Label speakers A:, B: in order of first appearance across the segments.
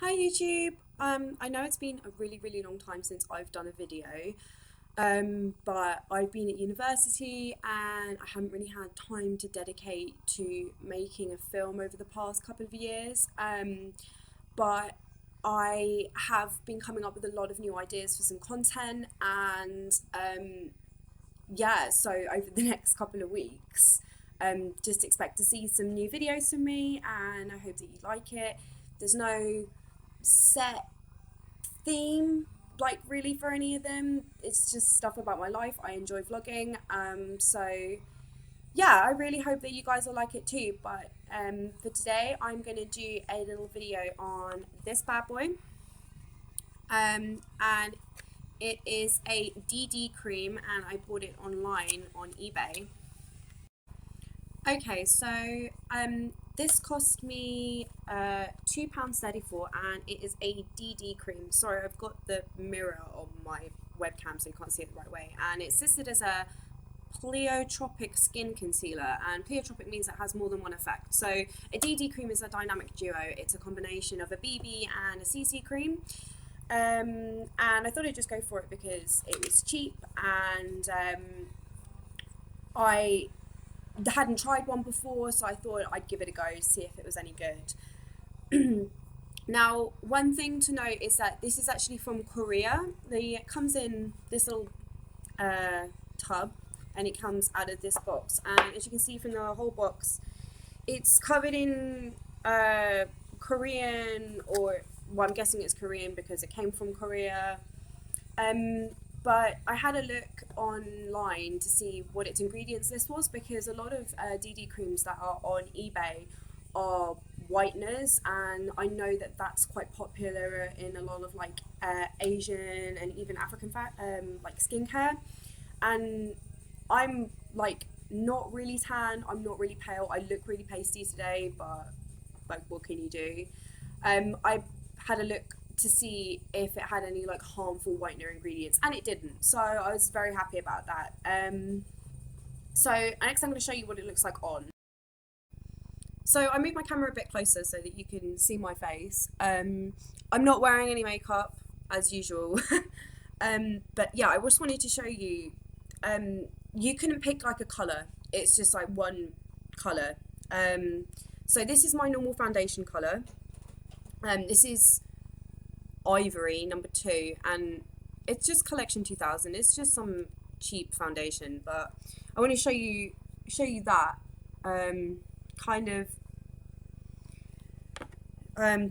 A: Hi YouTube. I know it's been a really long time since I've done a video, but I've been at university and I haven't really had time to dedicate to making a film over the past couple of years. But I have been coming up with a lot of new ideas for some content, and yeah, so over the next couple of weeks, just expect to see some new videos from me, and I hope that you like it. There's no set theme like really for any of them. It's just stuff about my life. I enjoy vlogging, so yeah, I really hope that you guys will like it too. But for today I'm going to do a little video on this bad boy, and it is a DD cream and I bought it online on eBay. Okay, so this cost me £2.34 and it is a DD cream. Sorry, I've got the mirror on my webcam so you can't see it the right way. And it's listed as a pleiotropic skin concealer, and pleiotropic means it has more than one effect. So a DD cream is a dynamic duo. It's a combination of a BB and a CC cream. And I thought I'd just go for it because it was cheap, and I hadn't tried one before, so I thought I'd give it a go, see if it was any good. Now, one thing to note is that this is actually from Korea. It comes in this little tub, and it comes out of this box. And as you can see from the whole box, it's covered in Korean, or well, I'm guessing it's Korean because it came from Korea. But I had a look online to see what its ingredients list was, because a lot of DD creams that are on eBay are whiteners, and I know that that's quite popular in a lot of like Asian and even African like skincare. And I'm like not really tan, I'm not really pale, I look really pasty today, but like what can you do? I had a look to see if it had any like harmful whitener ingredients, and it didn't, so I was very happy about that. So next I'm going to show you what it looks like on. So I moved my camera a bit closer so that you can see my face. I'm not wearing any makeup as usual. But yeah, I just wanted to show you, you couldn't pick like a colour, it's just like one colour. So this is my normal foundation colour. This is Ivory number 2, and it's just collection 2000. It's just some cheap foundation, but I want to show you that kind of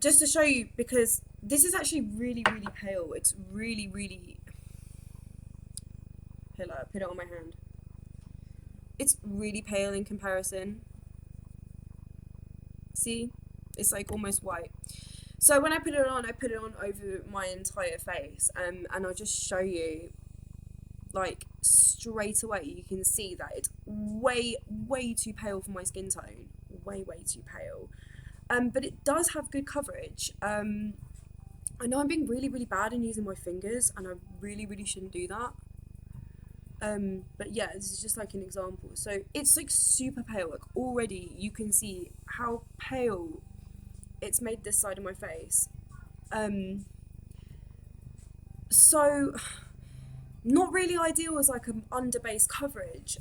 A: just to show you, because this is actually really pale. It's really here, I put it on my hand. It's really pale in comparison. See, it's like almost white. So when I put it on over my entire face, and I'll just show you, like straight away you can see that it's way too pale for my skin tone, way too pale. But it does have good coverage. I know I'm being really bad in using my fingers, and I really shouldn't do that. But yeah, this is just like an example. So it's like super pale, like already you can see how pale it's made this side of my face. So not really ideal as like an under base coverage,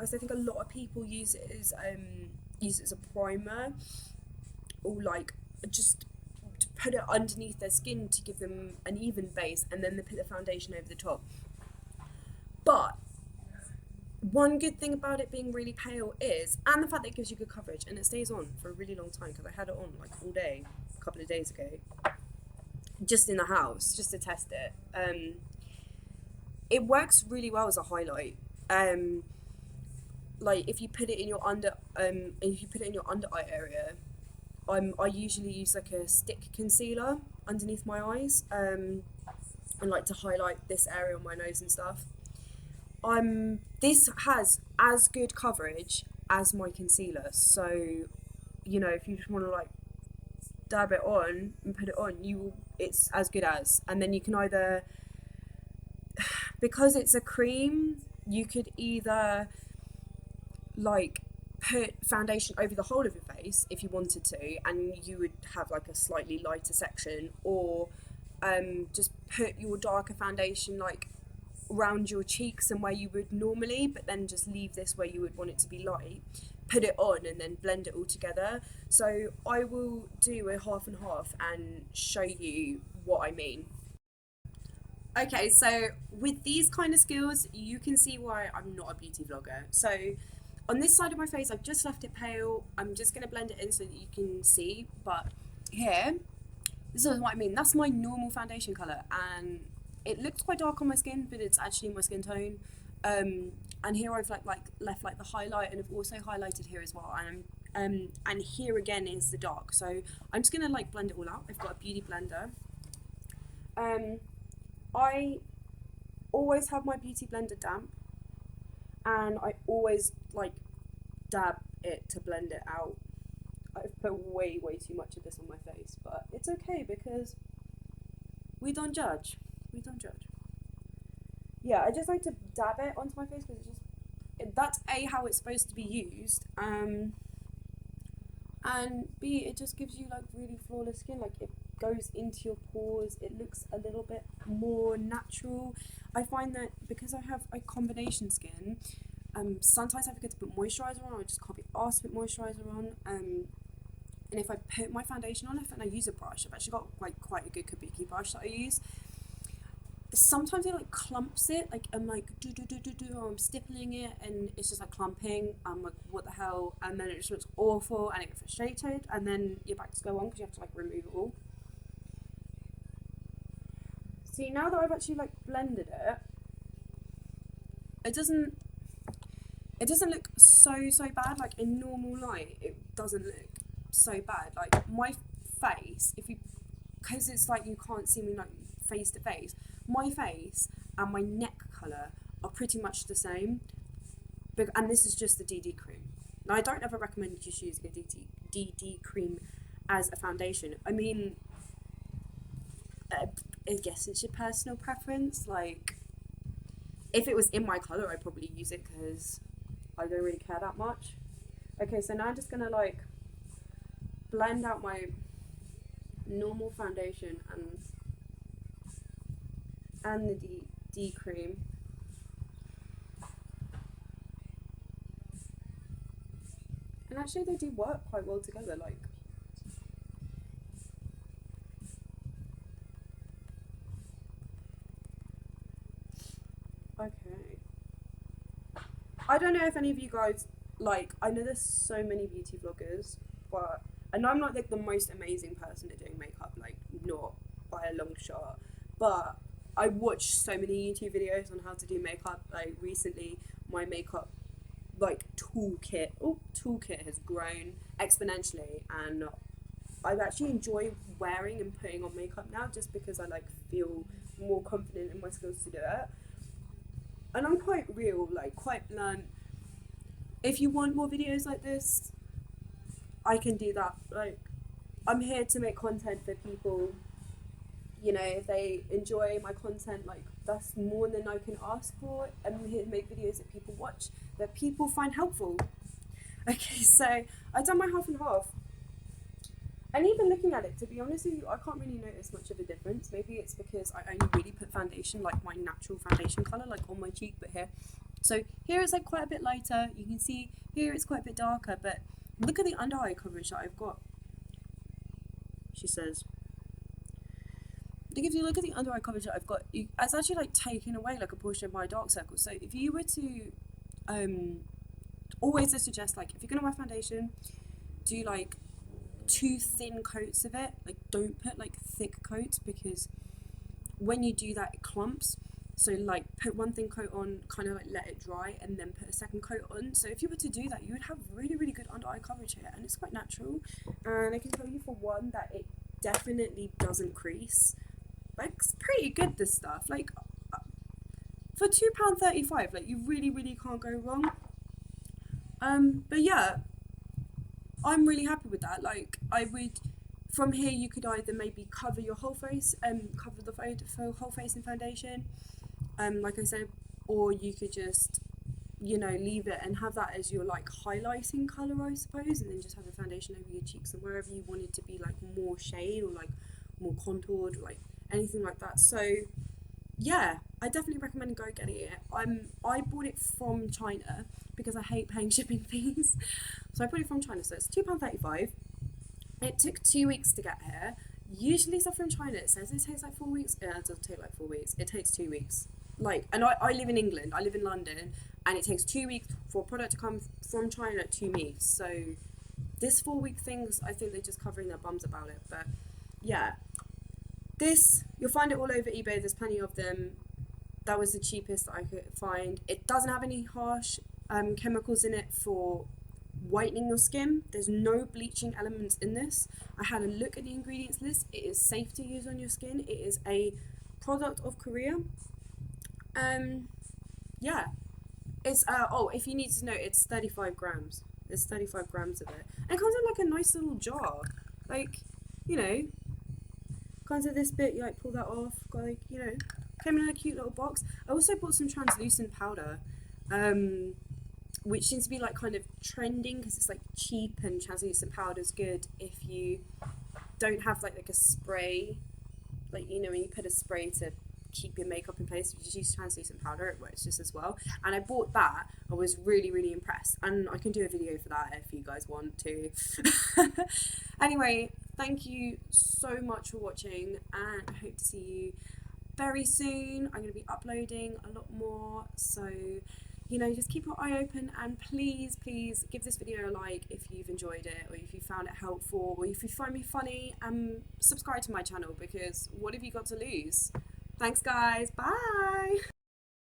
A: as I think a lot of people use it as a primer, or like just to put it underneath their skin to give them an even base, and then they put the foundation over the top. But one good thing about it being really pale is, and the fact that it gives you good coverage and it stays on for a really long time, because I had it on like all day a couple of days ago, just in the house, just to test it. It works really well as a highlight. Like if you put it in your under eye area, I usually use like a stick concealer underneath my eyes, and like to highlight this area on my nose and stuff. This has as good coverage as my concealer, so you know, if you just want to like dab it on and put it on, it's as good as. And then you can either, because it's a cream, you could either like put foundation over the whole of your face if you wanted to, and you would have like a slightly lighter section, or just put your darker foundation like around your cheeks and where you would normally, but then just leave this where you would want it to be light, put it on and then blend it all together. So I will do a half and half and show you what I mean. Okay, so with these kind of skills, you can see why I'm not a beauty vlogger. So on this side of my face, I've just left it pale. I'm just going to blend it in so that you can see. But here, this is what I mean. That's my normal foundation colour. And it looks quite dark on my skin, but it's actually my skin tone. And here I've left like the highlight, and I've also highlighted here as well. And here again is the dark. So I'm just going to like blend it all out. I've got a beauty blender. I always have my beauty blender damp, and I always like dab it to blend it out. I've put way too much of this on my face, but it's okay because we don't judge. We don't judge. Yeah, I just like to dab it onto my face because it's just, that's A, how it's supposed to be used, and B, it just gives you like really flawless skin. Like it goes into your pores, it looks a little bit more natural. I find that because I have a combination skin, sometimes I forget to put moisturiser on, or I just can't be asked to put moisturiser on. And if I put my foundation on it and I use a brush, I've actually got like quite a good kabuki brush that I use. Sometimes it like clumps it, like I'm like or I'm stippling it and it's just like clumping. I'm like, what the hell? And then it just looks awful and I get frustrated, and then you're back to go on because you have to like remove it all. See, now that I've actually like blended it, it doesn't look so bad. Like in normal light, it doesn't look so bad. Like my face, because it's like you can't see me like face to face, my face and my neck colour are pretty much the same. And this is just the DD cream. Now I don't ever recommend just using a DD cream as a foundation. I mean, I guess it's your personal preference. Like, if it was in my colour, I'd probably use it because I don't really care that much. Okay, so now I'm just gonna like blend out my normal foundation and the D cream. And actually they do work quite well together, like. Okay. I don't know if any of you guys, like, I know there's so many beauty vloggers, but, and I'm not like the most amazing person at doing makeup, like, not by a long shot, but I watch so many YouTube videos on how to do makeup. Like recently my makeup like toolkit has grown exponentially, and I actually enjoy wearing and putting on makeup now just because I like feel more confident in my skills to do it. And I'm quite real, like quite blunt. If you want more videos like this, I can do that. Like, I'm here to make content for people. You know, if they enjoy my content, like that's more than I can ask for. I'm here to make videos that people watch, that people find helpful. Okay, so I've done my half and half. And even looking at it, to be honest with you, I can't really notice much of a difference. Maybe it's because I only really put foundation, like my natural foundation colour, like on my cheek, but here. So here it's like quite a bit lighter. You can see here it's quite a bit darker, but look at the under eye coverage that I've got. She says, if you look at the under eye coverage that I've got, it's actually like taking away like a portion of my dark circles. So if you were to, always I suggest, like if you're going to wear foundation, do like 2 thin coats of it. Like don't put like thick coats, because when you do that it clumps. So like put 1 thin coat on, kind of like let it dry, and then put a 2nd coat on. So if you were to do that, you would have really good under eye coverage here, and it's quite natural. And I can tell you for one that it definitely doesn't crease. Like it's pretty good, this stuff. Like for £2.35, like you really can't go wrong. But yeah, I'm really happy with that. Like I would, from here you could either maybe cover your whole face, cover the whole face in foundation, like I said, or you could just you know, leave it and have that as your like highlighting color, I suppose, and then just have the foundation over your cheeks and wherever you want it to be like more shade or like more contoured or like anything like that. So yeah, I definitely recommend go getting it. I bought it from China because I hate paying shipping fees. So I bought it from China, so it's £2.35. It took 2 weeks to get here. Usually stuff from China, it says it takes like 4 weeks. Yeah, it doesn't take like 4 weeks. It takes 2 weeks. Like, and I live in England, I live in London, and it takes 2 weeks for a product to come from China to me. So this 4 week things, I think they're just covering their bums about it. But yeah, this, you'll find it all over eBay. There's plenty of them. That was the cheapest that I could find. It doesn't have any harsh chemicals in it for whitening your skin. There's no bleaching elements in this. I had a look at the ingredients list. It is safe to use on your skin. It is a product of Korea. Yeah, it's oh, if you need to know, it's 35 grams. There's 35 grams of it, and it comes in like a nice little jar. Like, you know, comes with this bit. You like pull that off. Got like, you know, came in a cute little box. I also bought some translucent powder. Which seems to be like kind of trending because it's like cheap, and translucent powder is good if you don't have like a spray, like, you know, when you put a spray to keep your makeup in place, you just use translucent powder, it works just as well. And I bought that. I was really impressed, and I can do a video for that if you guys want to. Anyway, thank you so much for watching, and I hope to see you very soon. I'm going to be uploading a lot more, so you know, just keep your eye open, and please give this video a like if you've enjoyed it, or if you found it helpful, or if you find me funny, and subscribe to my channel, because what have you got to lose? Thanks guys, bye!